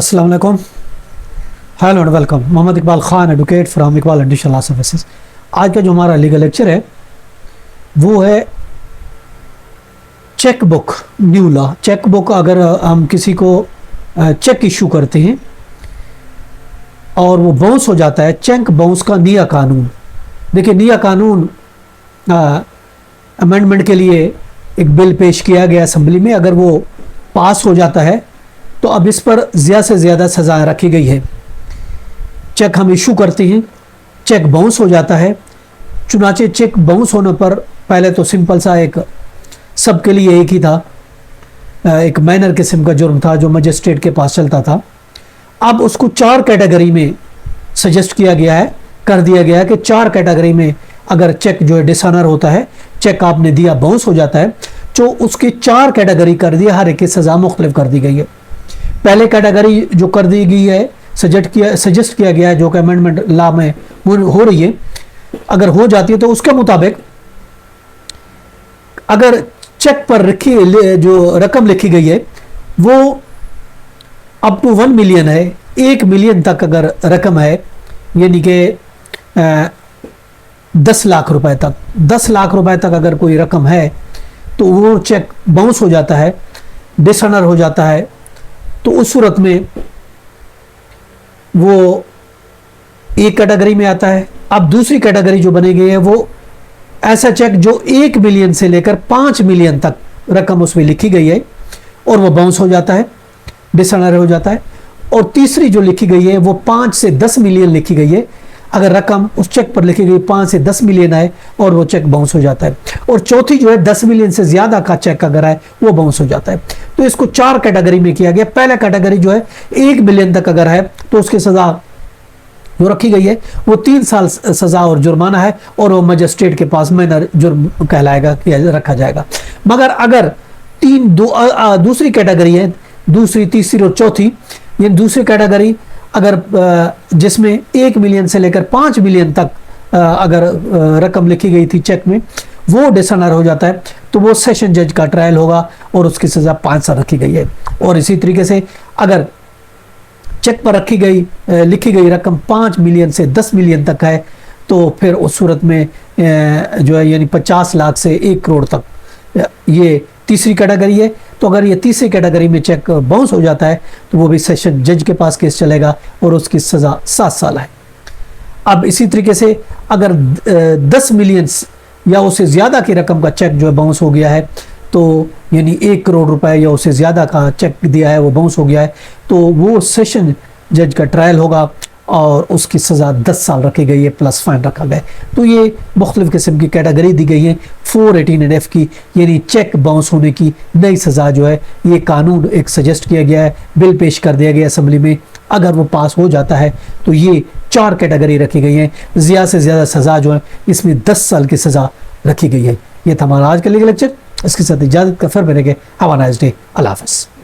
अस्सलाम वालेकुम, hello and welcome. Mohammad Iqbal Khan, advocate from Iqbal additional law services. आज का जो हमारा लीगल लेक्चर है वो है cheque book new law. Cheque book अगर हम किसी को चेक इशू करते हैं और वो बाउंस हो जाता है, चेक बाउंस का नया कानून। देखिए, नया कानून अमेंडमेंट के लिए एक बिल पेश किया गया असेंबली में। अगर वो पास हो जाता है तो अब इस पर ज़्यादा से ज़्यादा सज़ा रखी गई है। चेक हम इशू करते हैं, चेक बाउंस हो जाता है। चुनाचे चेक बाउंस होने पर पहले तो सिंपल सा एक सबके लिए एक ही था, एक माइनर किस्म का जुर्म था जो मजिस्ट्रेट के पास चलता था। अब उसको 4 कैटेगरी में सजेस्ट किया गया है, कर दिया गया है कि 4 कैटेगरी में अगर चेक जो है डिसऑनर होता है, चेक आपने दिया बाउंस हो जाता है, तो उसकी 4 कैटेगरी कर दिया, हर एक की सज़ा मुख्तलिफ कर दी गई है। पहले कैटेगरी जो कर दी गई है, सजेस्ट किया गया है, जो कि अमेंडमेंट लॉ में हो रही है, अगर हो जाती है तो उसके मुताबिक अगर चेक पर जो रकम लिखी गई है वो अप टू 1 मिलियन है, 1 मिलियन तक अगर रकम है, यानी कि 10 लाख रुपए तक, 10 लाख रुपए तक अगर कोई रकम है तो वो चेक बाउंस हो जाता है, डिसऑनर हो जाता है। तो उस सूरत में वो एक कैटेगरी में आता है। अब दूसरी कैटेगरी जो बनी गई है वो ऐसा चेक जो 1 मिलियन से लेकर 5 मिलियन तक रकम उसमें लिखी गई है और वो बाउंस हो जाता है, डिसऑनर हो जाता है। और तीसरी जो लिखी गई है वो 5 से 10 मिलियन लिखी गई है। अगर रकम उस चेक पर लिखी गई 5 से 10 मिलियन है और वो चेक बाउंस हो जाता है। और चौथी जो है 10 मिलियन से ज्यादा का चेक अगर है वो बाउंस हो जाता है। तो इसको 4 कैटेगरी में किया गया। पहला कैटेगरी जो है 1 मिलियन तक अगर है तो उसकी सजा जो रखी गई है वो 3 साल सजा और जुर्माना है, और वो मजिस्ट्रेट के पास माइनर जुर्म कहलाएगा, रखा जाएगा। मगर अगर दूसरी कैटेगरी है, दूसरी, तीसरी और चौथी, ये दूसरी कैटेगरी अगर जिसमें 1 मिलियन से लेकर 5 मिलियन तक अगर रकम लिखी गई थी चेक में, वो डिसऑनर हो जाता है तो वो सेशन जज का ट्रायल होगा और उसकी सज़ा 5 साल रखी गई है। और इसी तरीके से अगर चेक पर लिखी गई रकम 5 मिलियन से 10 मिलियन तक है तो फिर उस सूरत में जो है यानी 50 लाख से 1 करोड़ तक, ये तीसरी कैटेगरी है। तो अगर ये तीसरी कैटेगरी में चेक बाउंस हो जाता है तो वो भी सेशन जज के पास केस चलेगा और उसकी सज़ा 7 साल है। अब इसी तरीके से अगर 10 मिलियन या उससे ज़्यादा की रकम का चेक जो है बाउंस हो गया है, तो यानी 1 करोड़ रुपए या उससे ज़्यादा का चेक दिया है वो बाउंस हो गया है, तो वो सेशन जज का ट्रायल होगा और उसकी सज़ा 10 साल रखी गई है प्लस फाइन रखा गया है। तो ये मुख्तलिफ़ किस्म की कैटेगरी दी गई है 418F की, यानी चेक बाउंस होने की नई सज़ा जो है ये कानून एक सजेस्ट किया गया है, बिल पेश कर दिया गया असेंबली में। अगर वो पास हो जाता है तो ये 4 कैटेगरी रखी गई हैं, ज़्यादा से ज़्यादा सज़ा जो है इसमें 10 साल की सज़ा रखी गई है। ये था हमारा आज का लीगल लेक्चर। इसके साथ इजाज़त का फिर मिलेंगे। Have a nice day. अल्लाह हाफ़िज़।